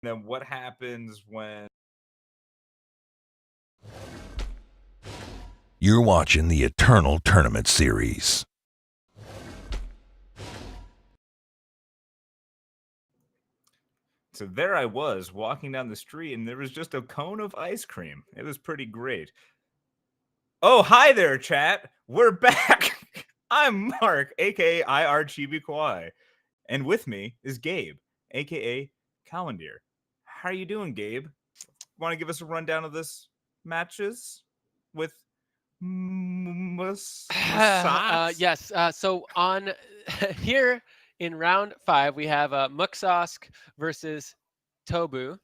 then what happens when... You're watching the Eternal Tournament Series. So there I was walking down the street, and there was just a cone of ice cream. It was pretty great. Oh, hi there, chat. We're back. I'm Mark, aka Chibikawaii, and with me is Gabe, aka Calimdir. How are you doing, Gabe? Want to give us a rundown of this matches with Muxosk? Yes. So on here in round 5, we have Muxosk versus Tobboo.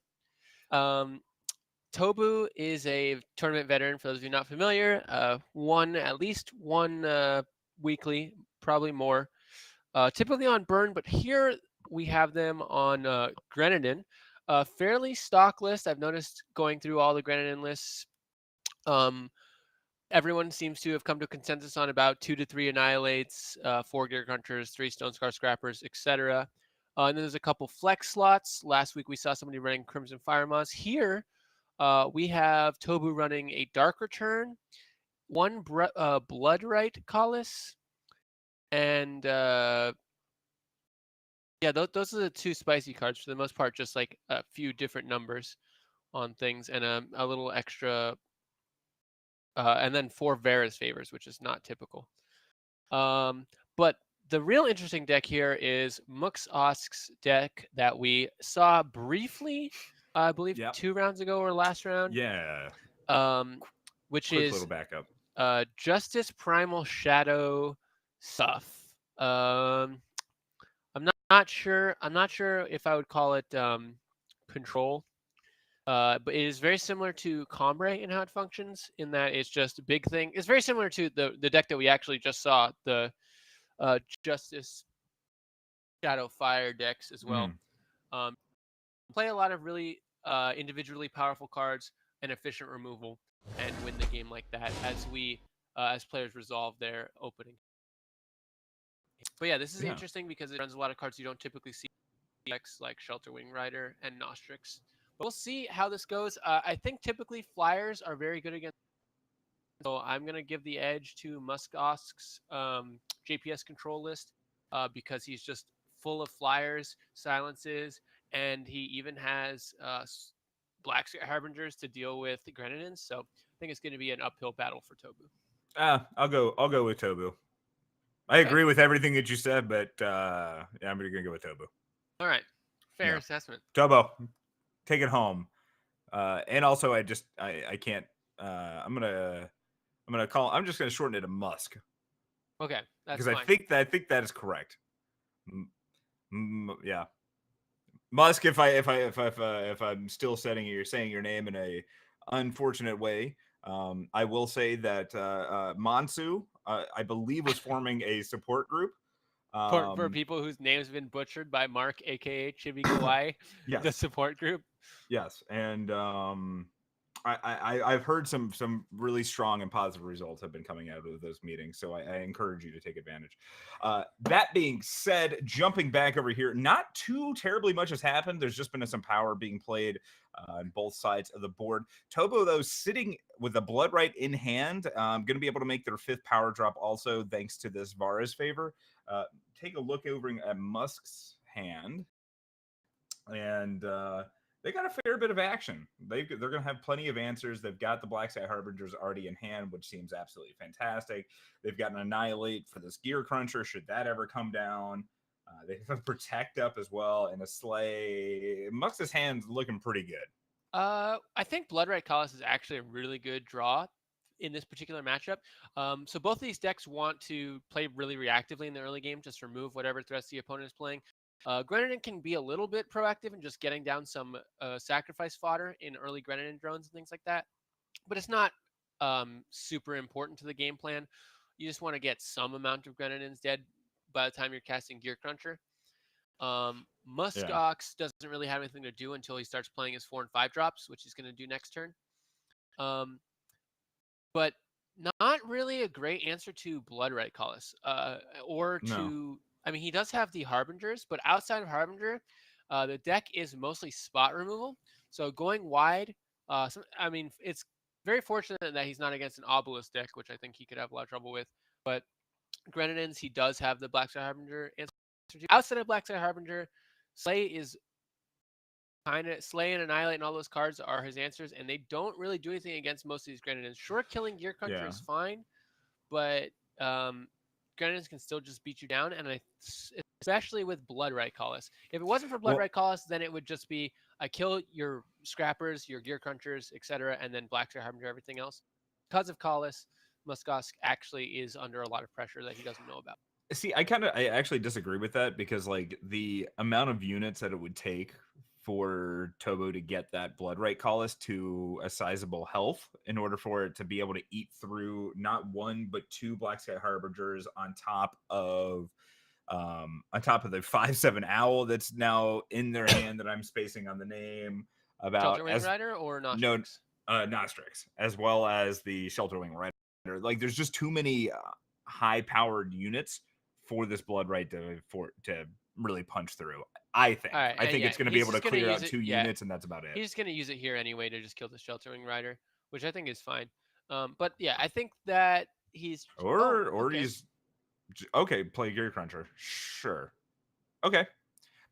Um, Tobboo is a tournament veteran. For those of you not familiar, won at least one weekly, probably more. Typically on Burn, but here we have them on Grenadin. A fairly stock list. I've noticed going through all the Grenadin lists. Everyone seems to have come to consensus on about 2 to 3 Annihilates, 4 Gear Crunchers, 3 Stone Scar Scrappers, etc. And then there's a couple flex slots. Last week we saw somebody running Crimson Fire Moss. Here we have Tobboo running a Dark Return, one Bloodright Collis, and yeah, those are the 2 spicy cards for the most part, just like a few different numbers on things and a little extra. And then 4 Vera's Favors, which is not typical. But the real interesting deck here is Muxosk's deck that we saw briefly, I believe, 2 rounds ago or last round. Yeah. Which Quick is little backup. Justice Primal Shadow stuff. I'm not sure. I'm not sure if I would call it control. But it is very similar to Combre in how it functions, in that it's just a big thing. It's very similar to the deck that we actually just saw, the Justice Shadow Fire decks as well. Play a lot of really individually powerful cards and efficient removal, and win the game like that as we as players resolve their opening. But yeah, this is interesting because it runs a lot of cards you don't typically see, decks like Shelter Wing Rider and Nostrix. But we'll see how this goes. I think typically flyers are very good against. So I'm going to give the edge to Muxosk's JPS control list because he's just full of flyers, silences, and he even has Black Harbingers to deal with the Grenadins. So I think it's going to be an uphill battle for Tobboo. I'll go with Tobboo. I agree with everything that you said, but yeah, I'm gonna go with Tobboo. All right, fair assessment. Tobboo, take it home. And also, I can't. I'm just gonna shorten it to Musk. Okay, because I think that is correct. Yeah, Musk. If I'm still saying your name in a unfortunate way, I will say that Mansu, I believe, was forming a support group for people whose names have been butchered by Mark, aka Chibikawaii. Yes. The support group. Yes, and I've heard some really strong and positive results have been coming out of those meetings, so I encourage you to take advantage. That being said, jumping back over here, not too terribly much has happened. There's just been some power being played on both sides of the board. Tobboo, though, sitting with a Bloodright in hand, going to be able to make their 5th power drop also thanks to this Vara's Favor. Take a look over at Musk's hand, and they got a fair bit of action. They're going to have plenty of answers. They've got the Black Sky Harbingers already in hand, which seems absolutely fantastic. They've got an Annihilate for this Gear Cruncher, should that ever come down. They have a Protect up as well, and a Slay. Mux's hand's looking pretty good. I think Bloodright Collis is actually a really good draw in this particular matchup. So both of these decks want to play really reactively in the early game, just remove whatever threats the opponent is playing. Grenadin can be a little bit proactive in just getting down some sacrifice fodder in early Grenadin drones and things like that. But it's not super important to the game plan. You just want to get some amount of Grenadins dead by the time you're casting Gear Cruncher. Muxosk doesn't really have anything to do until he starts playing his 4 and 5 drops, which he's going to do next turn. But not really a great answer to Bloodright Collis or to... I mean, he does have the Harbingers, but outside of Harbinger, The deck is mostly spot removal, so going wide. It's very fortunate that he's not against an Obelisk deck, which I think he could have a lot of trouble with. But Grenadins, he does have the Black Sky Harbinger answer to. Outside of Black Sky Harbinger, Slay is kind of Slay and Annihilate and all those cards are his answers, and they don't really do anything against most of these Grenadins. Sure, killing Gear Cruncher is fine, but Grenadins can still just beat you down, and especially with Bloodright Colossus. If it wasn't for Bloodright Colossus, then it would just be I kill your Scrappers, your Gear Crunchers, etc., and then Black Sky Harbinger everything else. Because of Colossus, Muxosk actually is under a lot of pressure that he doesn't know about. See, I actually disagree with that because like the amount of units that it would take for Tobboo to get that Bloodright Colossus to a sizable health in order for it to be able to eat through not one but two Black Sky Harbingers on top of the 5/7 owl that's now in their hand that I'm spacing on the name about Shelterwing Rider or Nostrix? No, Nostrix, as well as the Shelterwing Rider. Like there's just too many high powered units for this Bloodright to really punch through. I think. Right, I think it's going to be able to clear out two units, and that's about it. He's going to use it here anyway to just kill the Shelterwing Rider, which I think is fine. But yeah, I think that he's he's okay. Play Gear Cruncher, sure. Okay,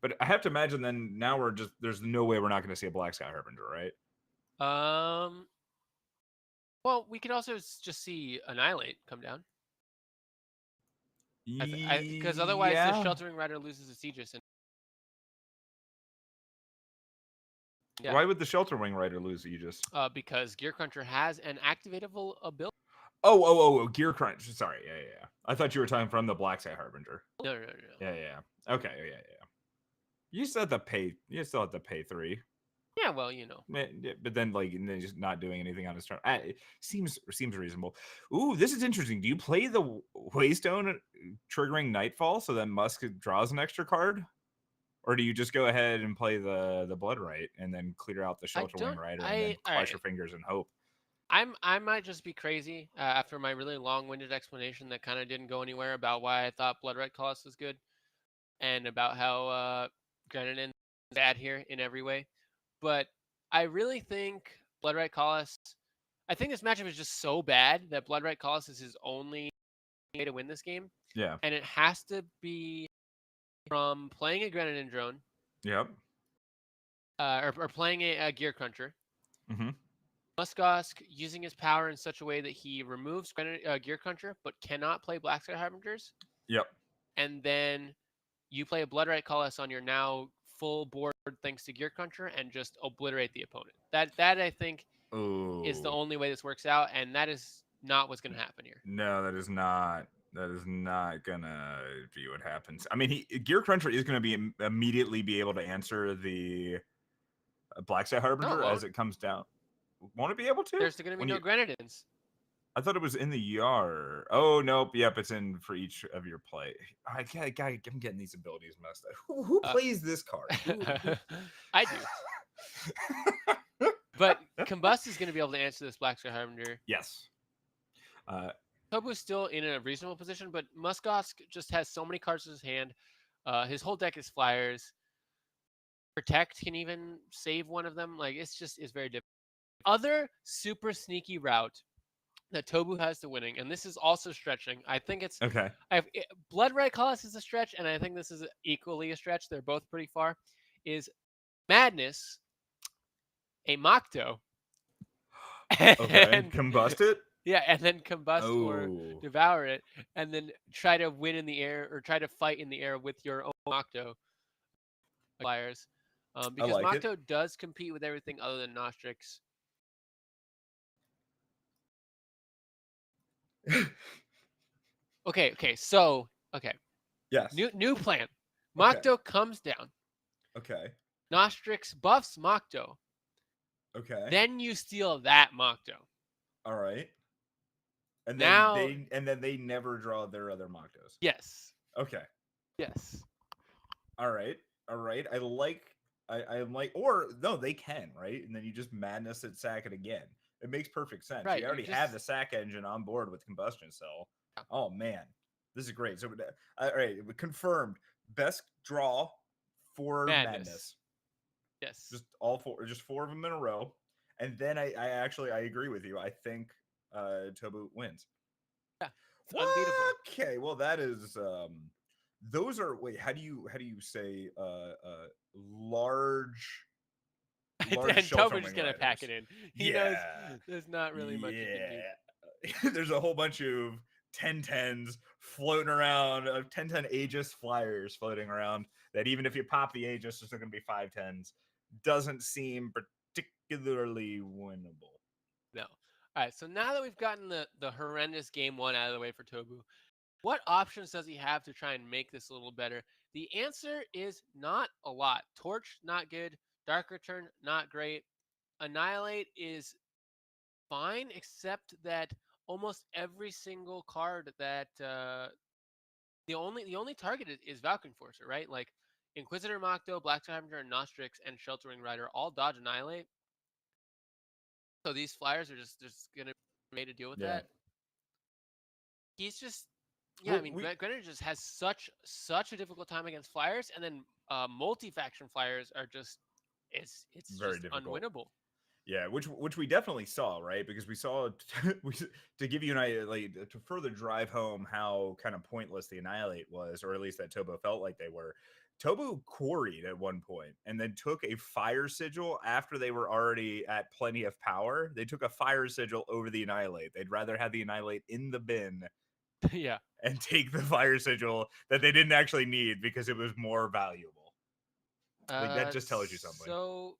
but I have to imagine then now there's no way we're not going to see a Black Sky Harbinger, right? Well, we could also just see Annihilate come down. Because otherwise the Sheltering Rider loses its Aegis. Why would the Shelterwing Rider lose Aegis? Because Gear Cruncher has an activatable ability. Oh, Gear Cruncher. Sorry, yeah. I thought you were talking from the Black Sky Harbinger. No. Yeah. Okay, yeah. You still have to pay. You still have to pay 3. Yeah, well, you know. But then, just not doing anything on his turn. It seems reasonable. Ooh, this is interesting. Do you play the Waystone triggering Nightfall so that Musk draws an extra card? Or do you just go ahead and play the Bloodright and then clear out the Shelterwing Rider and then cross your fingers and hope? I might just be crazy after my really long-winded explanation that kind of didn't go anywhere about why I thought Bloodright Colossus was good and about how Grenadin is bad here in every way. But I really think Bloodright Colossus, I think this matchup is just so bad that Bloodright Colossus is his only way to win this game. Yeah. And it has to be from playing a Grenadin drone. Yep. Or playing a Gear Cruncher. Mm-hmm. Muxosk using his power in such a way that he removes Gear Cruncher but cannot play Black Sky Harbingers. Yep. And then you play a Bloodright Colossus on your now full board thanks to Gear Cruncher and just obliterate the opponent. That I think is the only way this works out, and that is not what's going to happen here. No, that is not. That is not gonna be what happens. I mean, Gear Cruncher is going to be immediately be able to answer the Black Sky Harbinger as it comes down. Won't it be able to? There's going to be no Grenadins. I thought it was in the yard. Oh, nope. Yep, it's in for each of your play. I'm getting these abilities messed up. Who plays this card? I do. But Combust is going to be able to answer this Black Sky Harbinger. Yes. Tobboo's still in a reasonable position, but Muxosk just has so many cards in his hand. His whole deck is flyers. Protect can even save one of them. Like, it's very difficult. Other super sneaky route that Tobboo has to winning, and this is also stretching. I think it's okay. Bloodright Colossus is a stretch, and I think this is equally a stretch. They're both pretty far. Is Madness a Mocto? Okay, and combust it? Yeah, and then combust or devour it, and then try to win in the air or try to fight in the air with your own Mocto flyers. Because Mocto does compete with everything other than Nostrix. Okay. Yes. New plan. Mocto comes down. Okay. Nostrix buffs Mocto. Okay. Then you steal that Mocto. All right. And then they never draw their other Moctos. Yes. Okay. Yes. All right. I like or no, they can, right? And then you just Madness it, sack it again. It makes perfect sense. Right, you already have the sack engine on board with Combustion Cell. Oh man, this is great. So, all right, confirmed. Best draw for Madness. Yes. Just all four, just four of them in a row. And then I agree with you. I think Tobboo wins. Yeah. It's unbeatable. Okay, well that is those are wait, how do you say large And shelter Tobboo's just wing gonna pack riders. it in. He knows Yeah. there's not really much you can do. Yeah. There's a whole bunch of 1010s floating around, 1010 Aegis flyers floating around that even if you pop the Aegis, there's still going to be 510s. Doesn't seem particularly winnable. No. All right. So now that we've gotten the horrendous game one out of the way for Tobboo, what options does he have to try and make this a little better? The answer is not a lot. Torch, not good. Dark Return, not great. Annihilate is fine, except that almost every single card that the only target is Valkyrie Enforcer, right? Like Inquisitor, Mocto, Black Scavenger, Nostrix, and Sheltering Rider all dodge Annihilate. So these flyers are just gonna be made to deal with that. He's just I mean, Greninja just has such a difficult time against flyers, and then multi-faction flyers are just it's very just difficult. unwinnable. Yeah, which we definitely saw, right? Because we saw to give you an idea, like to further drive home how kind of pointless the Annihilate was, or at least that Tobboo felt like they were. Tobboo quarried at one point and then took a fire sigil after they were already at plenty of power. They took a fire sigil over the Annihilate. They'd rather have the Annihilate in the bin Yeah. and take the fire sigil that they didn't actually need because it was more valuable. Like that just tells you something. So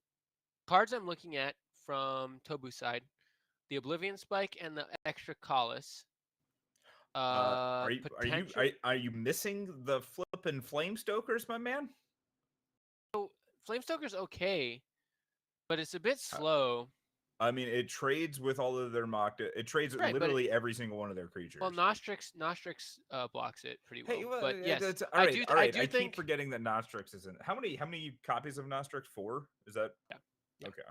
cards I'm looking at from Tobboo's side, the Oblivion Spike and the extra Collis. Are you missing the flip and flame stokers, my man? So Flamestoker's okay, but it's a bit slow. I mean, it trades with all of their mocked. It trades Right, literally every single one of their creatures. Well, Nostrix blocks it pretty well. Hey, well, but yes, all right, all right. I think keep forgetting that Nostrix isn't. How many copies of Nostrix? 4? Is that? Yeah. Okay.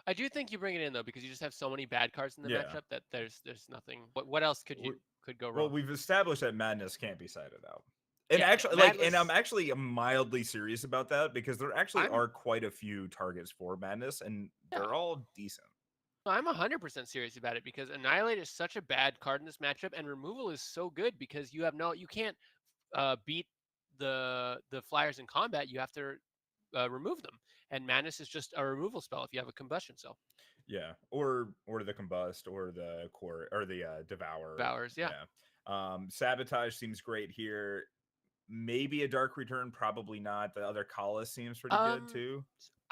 I do think you bring it in though because you just have so many bad cards in the matchup that there's nothing. What else could go wrong? Well, we've established that Madness can't be sided out. And Yeah, actually, Madness, and I'm actually mildly serious about that because there actually are quite a few targets for Madness, and they're all decent. I'm 100% serious about it because Annihilate is such a bad card in this matchup, and removal is so good because you can't beat the flyers in combat. You have to remove them, and Madness is just a removal spell if you have a combustion cell. Yeah, or the combust, or the core, or the devours. Yeah. Sabotage seems great here. Maybe a dark return, probably not. The other Collis seems pretty good too.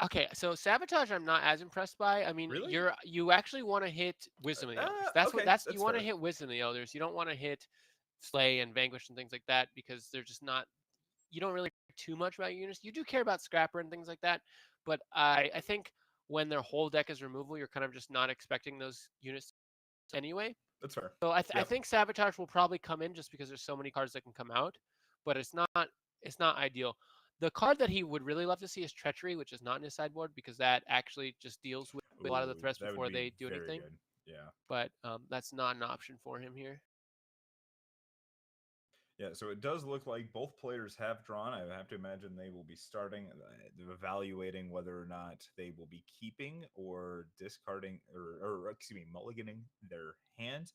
Okay, so Sabotage I'm not as impressed by. I mean, really? you actually want to hit Wisdom of the Elders. You want to hit Wisdom of the Elders. You don't want to hit Slay and Vanquish and things like that because they're just not. You don't really care too much about units. You do care about Scrapper and things like that, but I think when their whole deck is removal, you're kind of just not expecting those units anyway. That's fair. So I think Sabotage will probably come in just because there's so many cards that can come out, but it's not ideal. The card that he would really love to see is Treachery, which is not in his sideboard because that actually just deals with a lot of the threats before they do anything. Good. Yeah. But that's not an option for him here. Yeah, so it does look like both players have drawn. I have to imagine they will be starting evaluating whether or not they will be keeping or discarding or excuse me, mulliganing their hands.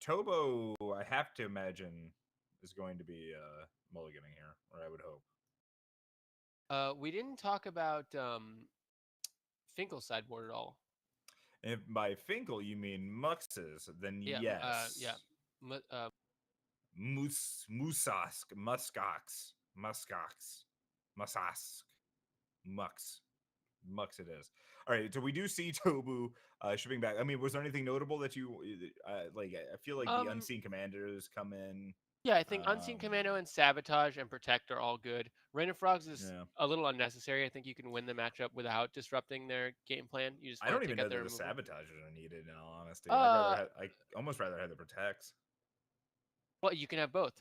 Tobboo, I have to imagine, is going to be mulliganing here, or I would hope. We didn't talk about Finkel's sideboard at all. If by Finkel you mean Mux's, then yes. Muxosk, Mux it is. All right, so we do see Tobboo shipping back. I mean, was there anything notable that you like? I feel like the Unseen Commanders come in. Yeah, I think Unseen Commando and Sabotage and Protect are all good. Rain of Frogs is a little unnecessary. I think you can win the matchup without disrupting their game plan. You just I don't even know that the Sabotagers are needed, in all honesty. I almost rather have the Protects. Well, you can have both.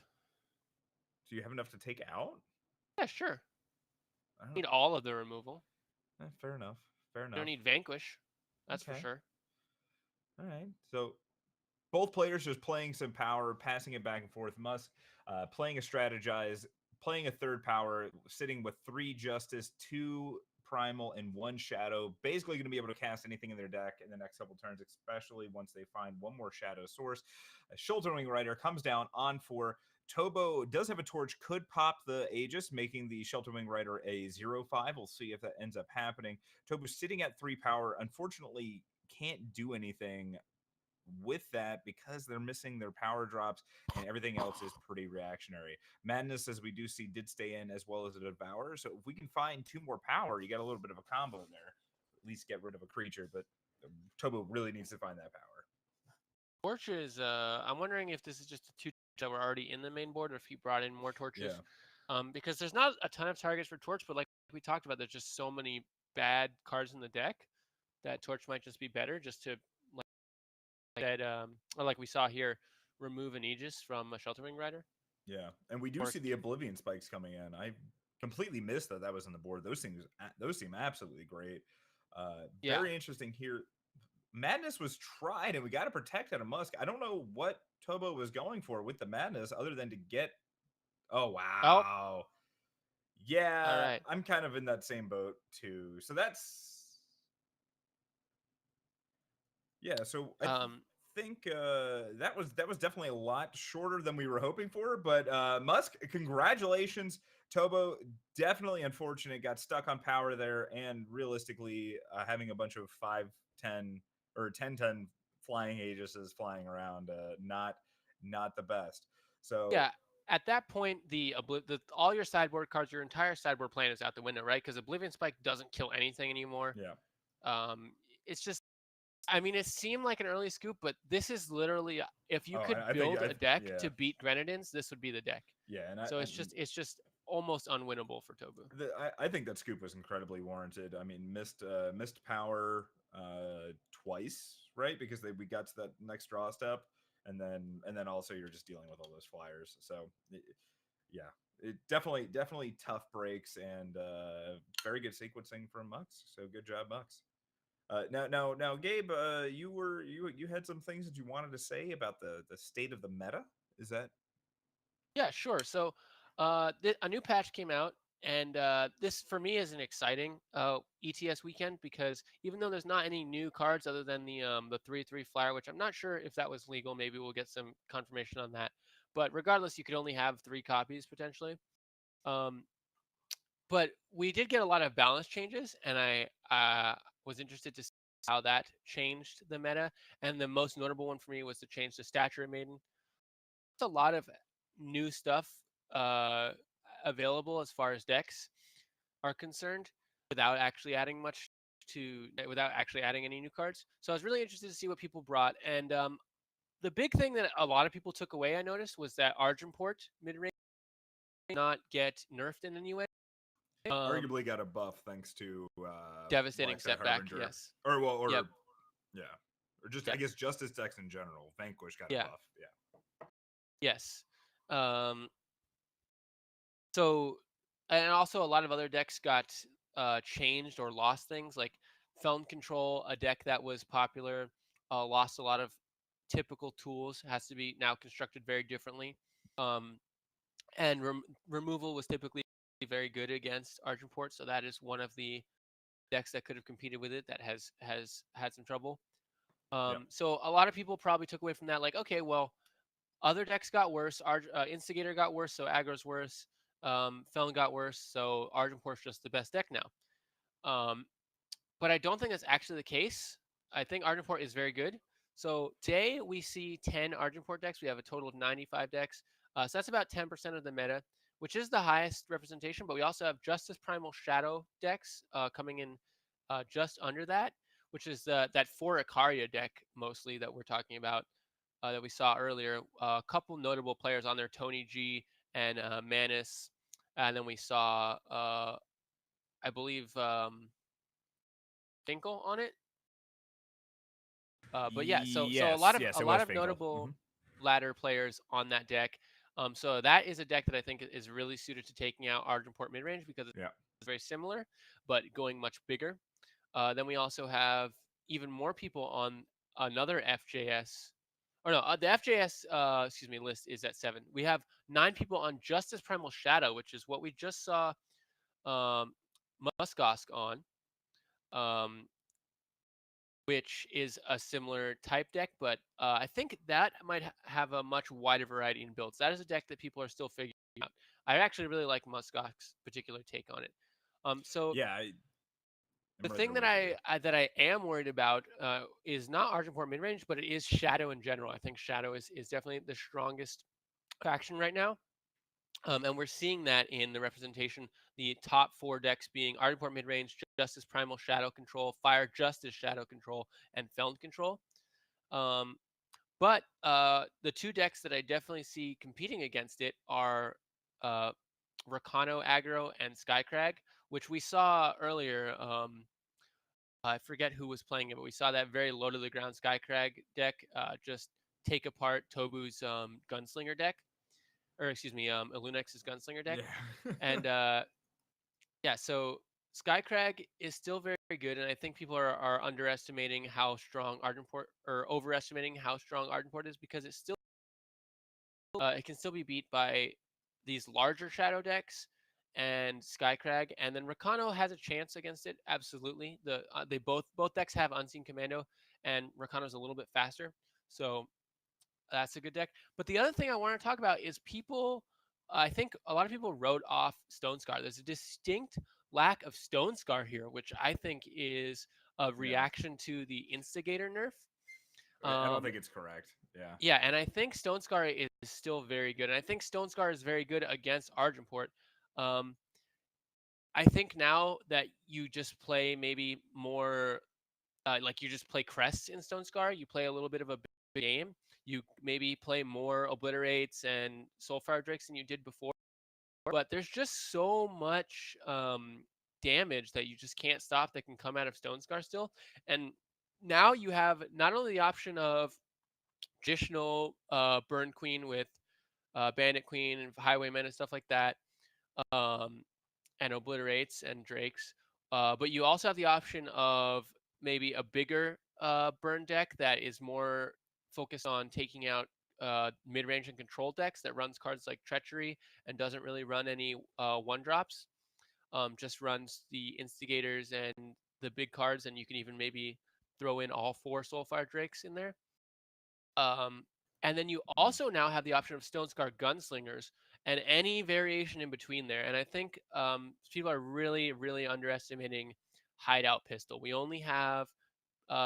Do you have enough to take out? Yeah, sure. I need all of the removal. Fair enough. You don't need Vanquish. That's for sure. All right. So both players just playing some power, passing it back and forth. Musk playing a strategize, playing a third power, sitting with 3 Justice, 2 Primal, and 1 Shadow, basically going to be able to cast anything in their deck in the next couple turns, especially once they find one more Shadow source. A Sheltering Rider comes down on 4. Tobboo does have a torch, could pop the Aegis, making the Sheltering Rider a 0/5. We'll see if that ends up happening. Tobboo sitting at 3 power, unfortunately can't do anything with that because they're missing their power drops and everything else is pretty reactionary. Madness, as we do see, did stay in as well as a Devourer. So if we can find 2 more power, you got a little bit of a combo in there. At least get rid of a creature, but Tobboo really needs to find that power. Torches, I'm wondering if this is just the 2 that were already in the main board or if he brought in more torches. Because there's not a ton of targets for Torch, but like we talked about, there's just so many bad cards in the deck that Torch might just be better just to, like that, or like we saw here, remove an Aegis from a Sheltering Rider. Yeah, and we do see the Oblivion spikes coming in. I completely missed that was on the board. Those seem absolutely great. Very interesting here. Madness was tried, and we got to protect out of Musk. I don't know what Tobboo was going for with the Madness other than to get... Oh, wow. Oh. Yeah, all right. I'm kind of in that same boat, too. So that's... Yeah, so I think that was definitely a lot shorter than we were hoping for. But Musk, congratulations. Tobboo, definitely unfortunate, got stuck on power there, and realistically having a bunch of 5/10 or 10/10 flying Aegises flying around, not the best. So yeah, at that point, all your sideboard cards, your entire sideboard plan is out the window, right? Because Oblivion Spike doesn't kill anything anymore. Yeah. It's just, I mean, it seemed like an early scoop, but this is literally, if you could I build think, a deck yeah. to beat Grenadins, this would be the deck. Yeah, and so it's just almost unwinnable for Tobboo. I think that scoop was incredibly warranted. I mean, missed power twice, right? Because we got to that next draw step, and then also you're just dealing with all those flyers. So yeah, it definitely tough breaks and very good sequencing from Mux. So good job, Mux. Now, Gabe, you had some things that you wanted to say about the state of the meta. Is that? Yeah, sure. So a new patch came out, and this for me is an exciting ETS weekend because even though there's not any new cards other than the 3/3 flyer, which I'm not sure if that was legal, maybe we'll get some confirmation on that. But regardless, you could only have 3 copies potentially. But we did get a lot of balance changes, and I was interested to see how that changed the meta. And the most notable one for me was to change the Stature Maiden. It's a lot of new stuff available as far as decks are concerned without actually adding any new cards. So I was really interested to see what people brought. And the big thing that a lot of people took away, I noticed, was that Argenport mid-range did not get nerfed in any way. Arguably got a buff thanks to devastating setback. Yes. Or yeah, or just yeah. I guess Justice decks in general. Vanquish got a buff. Yeah. Yes. So, and also a lot of other decks got changed or lost things, like Felon Control, a deck that was popular, lost a lot of typical tools, has to be now constructed very differently. And removal was typically very good against Argenport, so that is one of the decks that could have competed with it that has had some trouble. So a lot of people probably took away from that, like, okay, well, other decks got worse. Instigator got worse, so aggro's worse. Felon got worse, so Argenport's just the best deck now. But I don't think that's actually the case. I think Argenport is very good. So today we see 10 Argenport decks. We have a total of 95 decks. So that's about 10% of the meta, which is the highest representation. But we also have Justice Primal Shadow decks coming in just under that, which is that 4 Icaria deck mostly that we're talking about that we saw earlier. A couple notable players on there, Tony G and Manus. And then we saw, I believe, Finkel on it. But yeah, so a lot of notable ladder players on that deck. So that is a deck that I think is really suited to taking out Argenport midrange because it's very similar, but going much bigger. Then we also have even more people on another FJS. or no, the FJS list is at 7. We have 9 people on Justice Primal Shadow, which is what we just saw um, Muxosk on, um, which is a similar type deck, but I think that might have a much wider variety in builds. That is a deck that people are still figuring out. I actually really like Muxosk's particular take on it. So Yeah, the I'm right thing there that with you. I am worried about is not Argenport mid range, but it is Shadow in general. I think Shadow is definitely the strongest faction right now. And we're seeing that in the representation, the top 4 decks being Argenport mid-range, Justice Primal Shadow Control, Fire Justice Shadow Control, and Feln Control. Um, but the 2 decks that I definitely see competing against it are uh, Rakano Aggro and Skycrag, which we saw earlier. I forget who was playing it, but we saw that very low to the ground Skycrag deck just take apart Tobboo's Gunslinger deck, or excuse me, Illuminex's Gunslinger deck. Yeah. And yeah, so Skycrag is still very, very good, and I think people are underestimating how strong Argenport, or overestimating how strong Argenport is, because it's still it can still be beat by these larger shadow decks and Skycrag, and then Rakano has a chance against it. Absolutely, they both decks have Unseen Commando, and Rakano's a little bit faster, so that's a good deck. But the other thing I want to talk about is people. I think a lot of people wrote off Stone Scar. There's a distinct lack of Stone Scar here, which I think is a Yeah. reaction to the Instigator nerf. I don't Um, think it's correct. Yeah. yeah, and I think Stone Scar is still very good, and I think Stone Scar is very good against Argenport. Um, I think now that you just play maybe more, like you just play crests in Stone Scar, you play a little bit of a big game. You maybe play more obliterates and soulfire drakes than you did before, but there's just so much damage that you just can't stop that can come out of Stone Scar still. And now you have not only the option of traditional Burn Queen with Bandit Queen and Highwaymen and stuff like that, um, and obliterates and drakes. But you also have the option of maybe a bigger burn deck that is more focused on taking out mid-range and control decks, that runs cards like Treachery and doesn't really run any one drops. Just runs the instigators and the big cards, and you can even maybe throw in all 4 Soulfire Drakes in there. Um, and then you Mhm. also now have the option of Stone Scar Gunslingers and any variation in between there. And I think people are really, really underestimating Hideout Pistol. We only have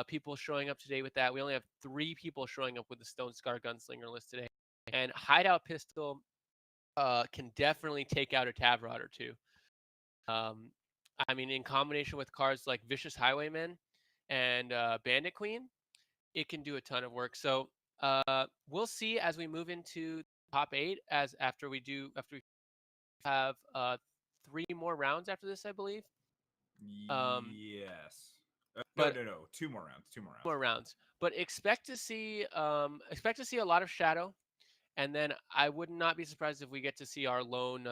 people showing up today with that. We only have 3 people showing up with the Stone Scar Gunslinger list today. And Hideout Pistol can definitely take out a Tavrod or 2. Um, I mean, in combination with cards like Vicious Highwaymen and Bandit Queen, it can do a ton of work. So we'll see as we move into top 8. As after we have 3 more rounds after this, I believe. Um, Yes. No, but no, no. 2 more rounds. 2 more rounds. more rounds. But expect to see a lot of shadow, and then I would not be surprised if we get to see our lone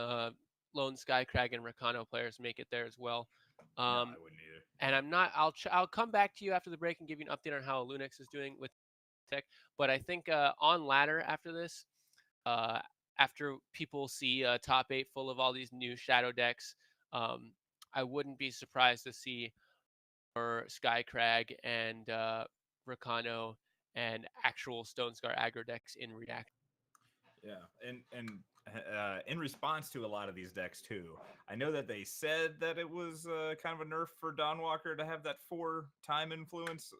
Skycrag and Rakano players make it there as well. No, Um, I wouldn't either. and I'm not. I'll come back to you after the break and give you an update on how Lunix is doing with tech. But I think on ladder after this, uh, after people see a top 8 full of all these new shadow decks, um, I wouldn't be surprised to see more Skycrag and Rakano and actual Stone Scar aggro decks in React. Yeah, and in response to a lot of these decks too, I know that they said that it was kind of a nerf for Dawn Walker to have that 4 time influence.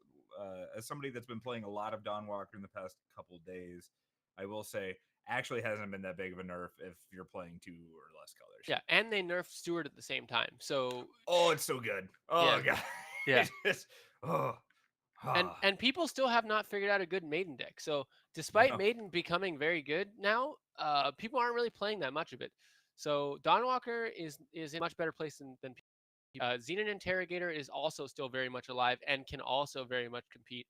As somebody that's been playing a lot of Dawn Walker in the past couple days, I will say actually hasn't been that big of a nerf if you're playing 2 or less colors. Yeah, and they nerfed Steward at the same time. So Oh, it's so good. Oh yeah, god. yeah. It just, oh, And people still have not figured out a good maiden deck. So despite no. maiden becoming very good now, people aren't really playing that much of it. So Dawnwalker is in a much better place than Xenon Interrogator is also still very much alive and can also very much compete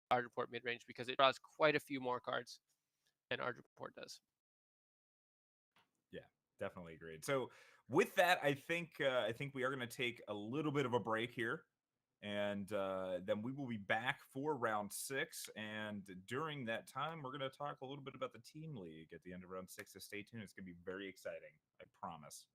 with Argenport mid range because it draws quite a few more cards than Argenport does. Yeah, definitely agreed. So with that, I think we are going to take a little bit of a break here. And then we will be back for round 6. And during that time, we're going to talk a little bit about the team league at the end of round 6. So stay tuned. It's going to be very exciting. I promise.